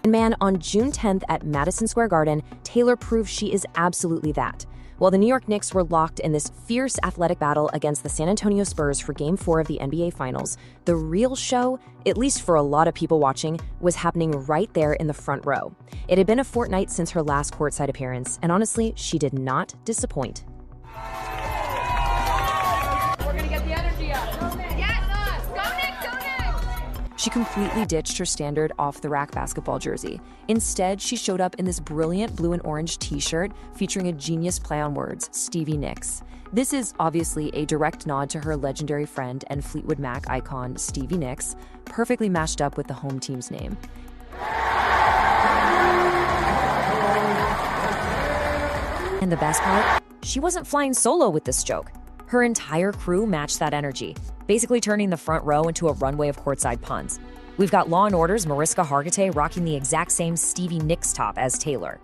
And man, on June 10th at Madison Square Garden, Taylor proved she is absolutely that. While the New York Knicks were locked in this fierce athletic battle against the San Antonio Spurs for Game 4 of the NBA Finals, the real show, at least for a lot of people watching, was happening right there in the front row. It had been a fortnight since her last courtside appearance, and honestly, she did not disappoint. We're gonna get the energy up. Yes! Go Knicks! Go Knicks! She completely ditched her standard off-the-rack basketball jersey. Instead, she showed up in this brilliant blue and orange t-shirt featuring a genius play on words, Stevie Nicks. This is obviously a direct nod to her legendary friend and Fleetwood Mac icon, Stevie Nicks, perfectly matched up with the home team's name. And the best part? She wasn't flying solo with this joke. Her entire crew matched that energy, basically turning the front row into a runway of courtside puns. We've got Law & Order's Mariska Hargitay rocking the exact same Stevie Nicks top as Taylor.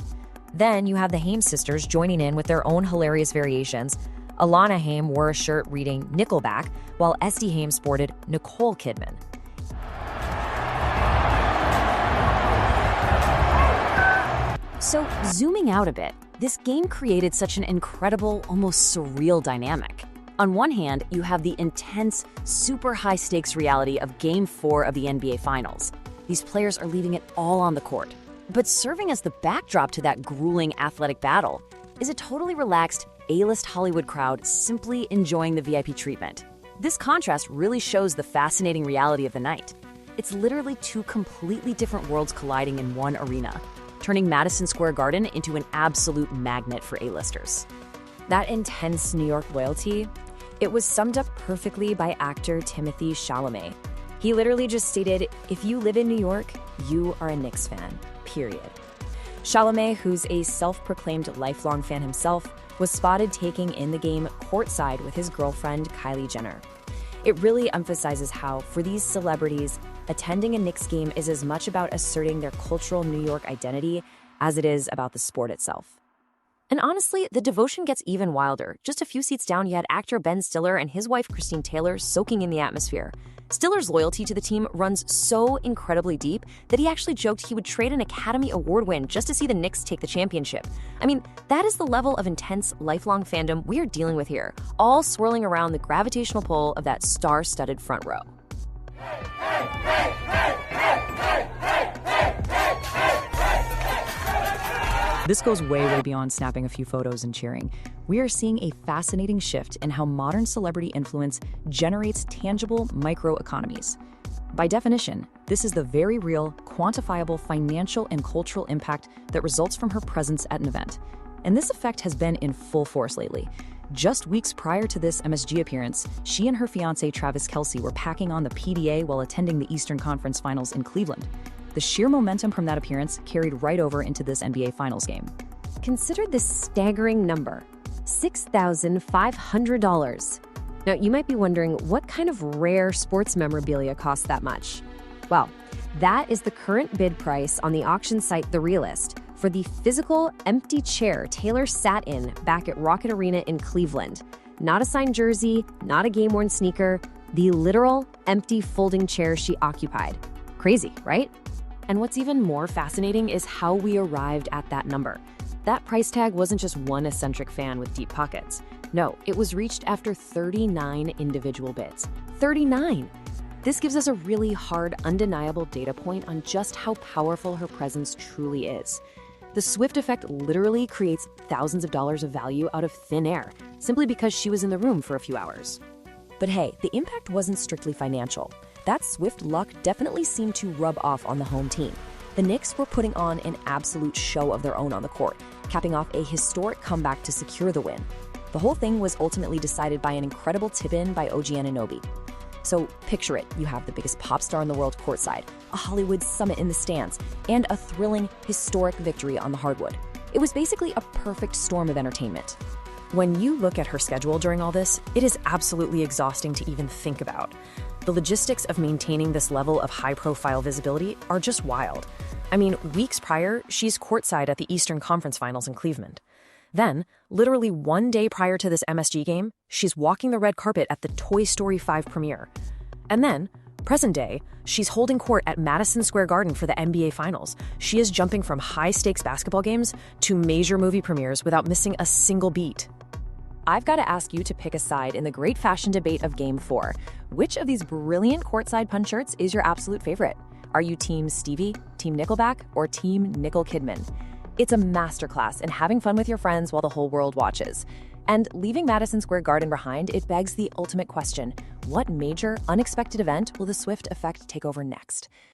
Then you have the Haim sisters joining in with their own hilarious variations. Alana Haim wore a shirt reading Nickelback, while Esty Haim sported Nicole Kidman. So, zooming out a bit, this game created such an incredible, almost surreal dynamic. On one hand, you have the intense, super high-stakes reality of Game 4 of the NBA Finals. These players are leaving it all on the court. But serving as the backdrop to that grueling athletic battle is a totally relaxed, A-list Hollywood crowd simply enjoying the VIP treatment. This contrast really shows the fascinating reality of the night. It's literally two completely different worlds colliding in one arena, turning Madison Square Garden into an absolute magnet for A-listers. That intense New York loyalty, it was summed up perfectly by actor Timothée Chalamet. He literally just stated, if you live in New York, you are a Knicks fan, period. Chalamet, who's a self-proclaimed lifelong fan himself, was spotted taking in the game courtside with his girlfriend, Kylie Jenner. It really emphasizes how, for these celebrities, attending a Knicks game is as much about asserting their cultural New York identity as it is about the sport itself. And honestly, the devotion gets even wilder. Just a few seats down, you had actor Ben Stiller and his wife Christine Taylor soaking in the atmosphere. Stiller's loyalty to the team runs so incredibly deep that he actually joked he would trade an Academy Award win just to see the Knicks take the championship. I mean, that is the level of intense, lifelong fandom we are dealing with here, all swirling around the gravitational pull of that star-studded front row. This goes way beyond snapping a few photos and cheering. We are seeing a fascinating shift in how modern celebrity influence generates tangible microeconomies. By definition, this is the very real, quantifiable financial and cultural impact that results from her presence at an event. And this effect has been in full force lately. Just weeks prior to this MSG appearance, she and her fiancé Travis Kelce were packing on the PDA while attending the Eastern Conference Finals in Cleveland. The sheer momentum from that appearance carried right over into this NBA Finals game. Consider this staggering number, $6,500. Now, you might be wondering what kind of rare sports memorabilia costs that much. Well, that is the current bid price on the auction site The Realist for the physical, empty chair Taylor sat in back at Rocket Arena in Cleveland. Not a signed jersey, not a game-worn sneaker, the literal, empty folding chair she occupied. Crazy, right? And what's even more fascinating is how we arrived at that number. That price tag wasn't just one eccentric fan with deep pockets. No, it was reached after 39 individual bids. 39! This gives us a really hard, undeniable data point on just how powerful her presence truly is. The Swift effect literally creates thousands of dollars of value out of thin air, simply because she was in the room for a few hours. But hey, the impact wasn't strictly financial. That Swift luck definitely seemed to rub off on the home team. The Knicks were putting on an absolute show of their own on the court, capping off a historic comeback to secure the win. The whole thing was ultimately decided by an incredible tip-in by OG Anunoby. So picture it, you have the biggest pop star in the world courtside, a Hollywood summit in the stands, and a thrilling, historic victory on the hardwood. It was basically a perfect storm of entertainment. When you look at her schedule during all this, it is absolutely exhausting to even think about. The logistics of maintaining this level of high-profile visibility are just wild. I mean, weeks prior, she's courtside at the Eastern Conference Finals in Cleveland. Then, literally one day prior to this MSG game, she's walking the red carpet at the Toy Story 5 premiere. And then, Present day, she's holding court at Madison Square Garden for the NBA Finals. She is jumping from high-stakes basketball games to major movie premieres without missing a single beat. I've got to ask you to pick a side in the great fashion debate of Game 4. Which of these brilliant courtside punch shirts is your absolute favorite? Are you Team Stevie, Team Nickelback, or Team Nickel Kidman? It's a masterclass in having fun with your friends while the whole world watches. And leaving Madison Square Garden behind, it begs the ultimate question: what major, unexpected event will the Swift effect take over next?